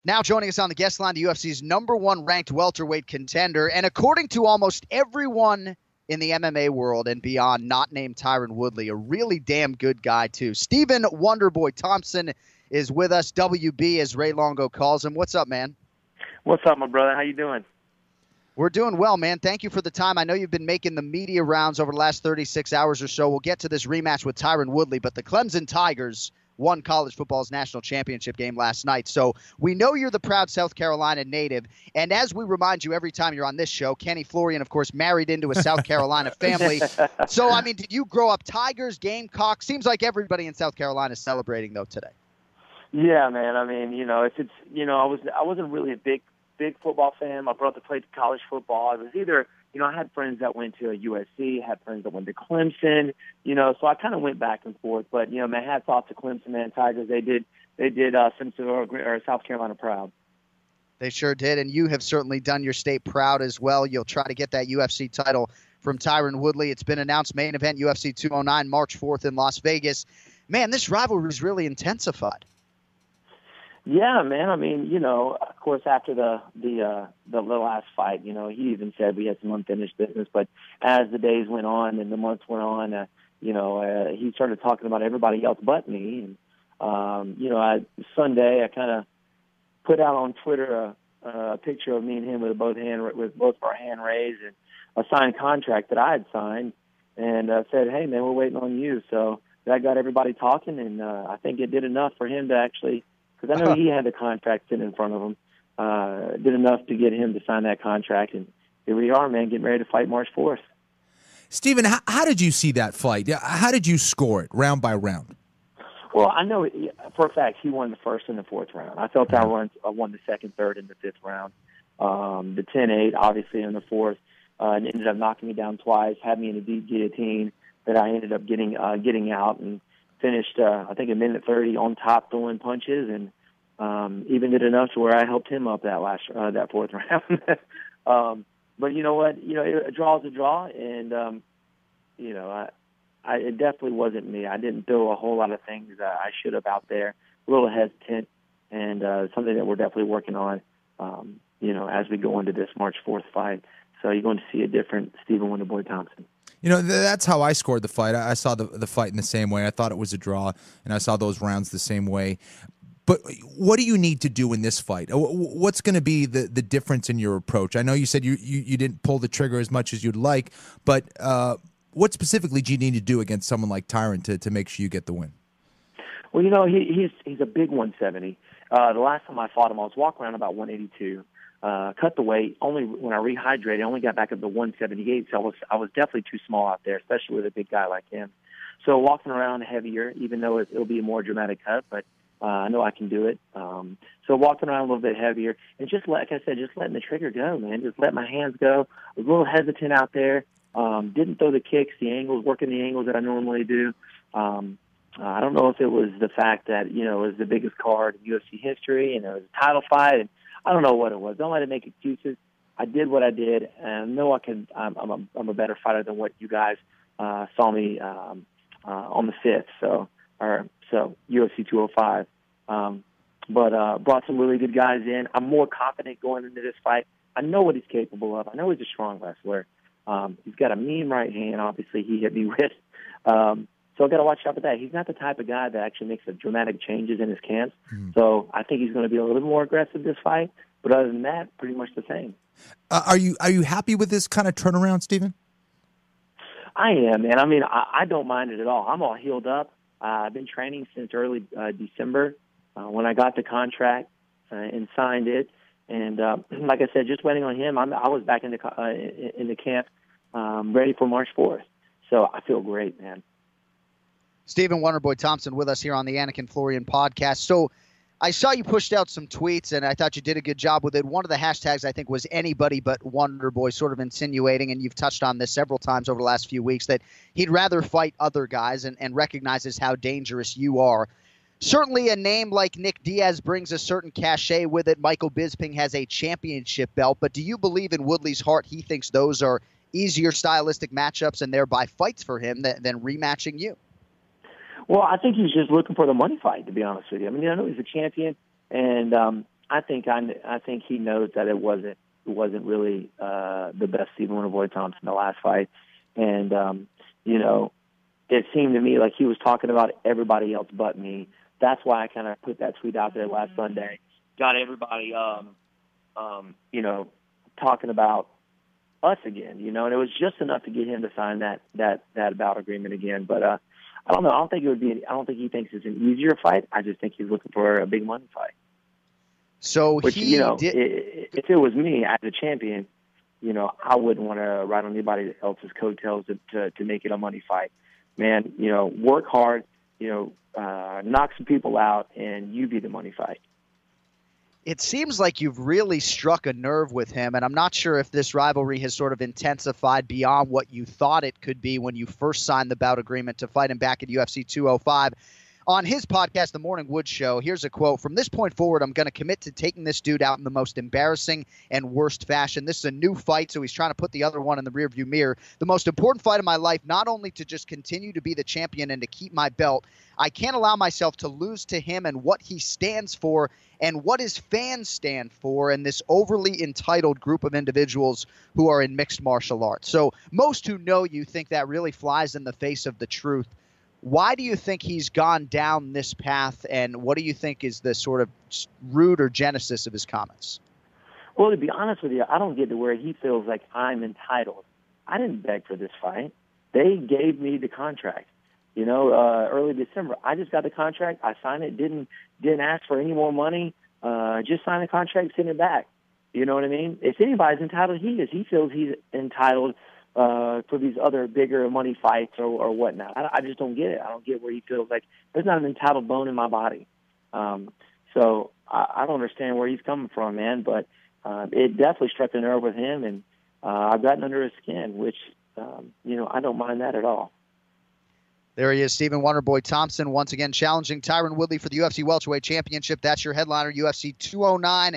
Now joining us on the guest line, the UFC's #1 ranked welterweight contender, and according to almost everyone in the MMA world and beyond, not named Tyron Woodley, a really damn good guy too. Stephen Wonderboy Thompson is with us, WB as Ray Longo calls him. What's up, man? What's up, my brother? How you doing? We're doing well, man. Thank you for the time. I know you've been making the media rounds over the last 36 hours or so. We'll get to this rematch with Tyron Woodley, but the Clemson Tigers won college football's national championship game last night. So we know you're the proud South Carolina native. And as we remind you every time you're on this show, Kenny Florian, of course, married into a South Carolina family. So, I mean, did you grow up Tigers, Gamecocks? Seems like everybody in South Carolina is celebrating, though, today. Yeah, man. I mean, I wasn't really a big football fan. My brother played college football. I was either, I had friends that went to USC, had friends that went to Clemson, so I kind of went back and forth. But, man, hats off to Clemson, man, Tigers. They did South Carolina proud. They sure did, and you have certainly done your state proud as well. You'll try to get that UFC title from Tyron Woodley. It's been announced, main event UFC 209, March 4th in Las Vegas. Man, this rivalry is really intensified. Yeah, man. I mean, of course, after the last fight, he even said we had some unfinished business. But as the days went on and the months went on, he started talking about everybody else but me. And Sunday, I kind of put out on Twitter a picture of me and him with both of our hand raised and a signed contract that I had signed, and said, "Hey, man, we're waiting on you." So that got everybody talking, and I think it did enough for him to actually. Because I know he had the contract sitting in front of him, did enough to get him to sign that contract. And here we are, man, getting ready to fight March 4th. Stephen, how did you see that fight? How did you score it, round by round? Well, I know for a fact he won the first and the fourth round. I felt I won the second, third, and the fifth round. The 10-8, obviously, in the fourth, and ended up knocking me down twice, had me in a deep guillotine that I ended up getting out and finished, I think, a minute 30 on top throwing punches, and even did enough to where I helped him up that fourth round. But you know what? A draw is a draw, and it definitely wasn't me. I didn't throw a whole lot of things I should have out there. A little hesitant, and something that we're definitely working on. As we go into this March 4th fight. So you're going to see a different Stephen Wonderboy Thompson. That's how I scored the fight. I saw the fight in the same way. I thought it was a draw, and I saw those rounds the same way. But what do you need to do in this fight? What's going to be the difference in your approach? I know you said you didn't pull the trigger as much as you'd like, but what specifically do you need to do against someone like Tyron to make sure you get the win? Well, he's a big 170. The last time I fought him, I was walking around about 182. Cut the weight. Only when I rehydrated, I only got back up to 178. So I was definitely too small out there, especially with a big guy like him. So walking around heavier, even though it'll be a more dramatic cut, but I know I can do it. So walking around a little bit heavier, and just like I said, just letting the trigger go, man. Just let my hands go. I was a little hesitant out there. Didn't throw the kicks, the angles, working the angles that I normally do. I don't know if it was the fact that it was the biggest card in UFC history, and it was a title fight, and I don't know what it was. Don't let it make excuses. I did what I did, and I know I can. I'm a better fighter than what you guys saw me on the 5th. So UFC 205. But brought some really good guys in. I'm more confident going into this fight. I know what he's capable of. I know he's a strong wrestler. He's got a mean right hand. Obviously, he hit me with. So I've got to watch out for that. He's not the type of guy that actually makes dramatic changes in his camps. Mm-hmm. So I think he's going to be a little bit more aggressive this fight. But other than that, pretty much the same. Are you happy with this kind of turnaround, Stephen? I am, man. I mean, I don't mind it at all. I'm all healed up. I've been training since early December when I got the contract and signed it. And like I said, just waiting on him. I was back in the camp ready for March 4th. So I feel great, man. Stephen Wonderboy Thompson with us here on the Anakin Florian podcast. So I saw you pushed out some tweets, and I thought you did a good job with it. One of the hashtags, I think, was anybody but Wonderboy, sort of insinuating, and you've touched on this several times over the last few weeks, that he'd rather fight other guys and recognizes how dangerous you are. Certainly a name like Nick Diaz brings a certain cachet with it. Michael Bisping has a championship belt. But do you believe in Woodley's heart he thinks those are easier stylistic matchups and thereby fights for him than rematching you? Well, I think he's just looking for the money fight, to be honest with you. I mean, I know he's a champion, and I think he knows that it wasn't really the best Stephen Wonderboy Thompson the last fight, and it seemed to me like he was talking about everybody else but me. That's why I kind of put that tweet out there last Sunday. Got everybody, talking about us again, and it was just enough to get him to sign that bout agreement again. But I don't know. I don't think he thinks it's an easier fight. I just think he's looking for a big money fight. So if it was me as a champion, I wouldn't want to ride on anybody else's coattails to make it a money fight. Man, work hard, knock some people out, and you be the money fight. It seems like you've really struck a nerve with him, and I'm not sure if this rivalry has sort of intensified beyond what you thought it could be when you first signed the bout agreement to fight him back at UFC 205. On his podcast, The Morning Wood Show, here's a quote: "From this point forward, I'm going to commit to taking this dude out in the most embarrassing and worst fashion. This is a new fight, so he's trying to put the other one in the rearview mirror. The most important fight of my life, not only to just continue to be the champion and to keep my belt. I can't allow myself to lose to him and what he stands for and what his fans stand for and this overly entitled group of individuals who are in mixed martial arts." So most who know you think that really flies in the face of the truth. Why do you think he's gone down this path, and what do you think is the sort of root or genesis of his comments? Well, to be honest with you, I don't get to where he feels like I'm entitled. I didn't beg for this fight. They gave me the contract. Early December, I just got the contract. I signed it. Didn't ask for any more money. Just signed the contract, sent it back. You know what I mean? If anybody's entitled, he is. He feels he's entitled for these other bigger money fights or whatnot. I just don't get it. I don't get where he feels like there's not an entitled bone in my body. So I don't understand where he's coming from, man. But it definitely struck a nerve with him, and I've gotten under his skin, which I don't mind that at all. There he is, Stephen Wonderboy Thompson, once again challenging Tyron Woodley for the UFC Welterweight Championship. That's your headliner, UFC 209.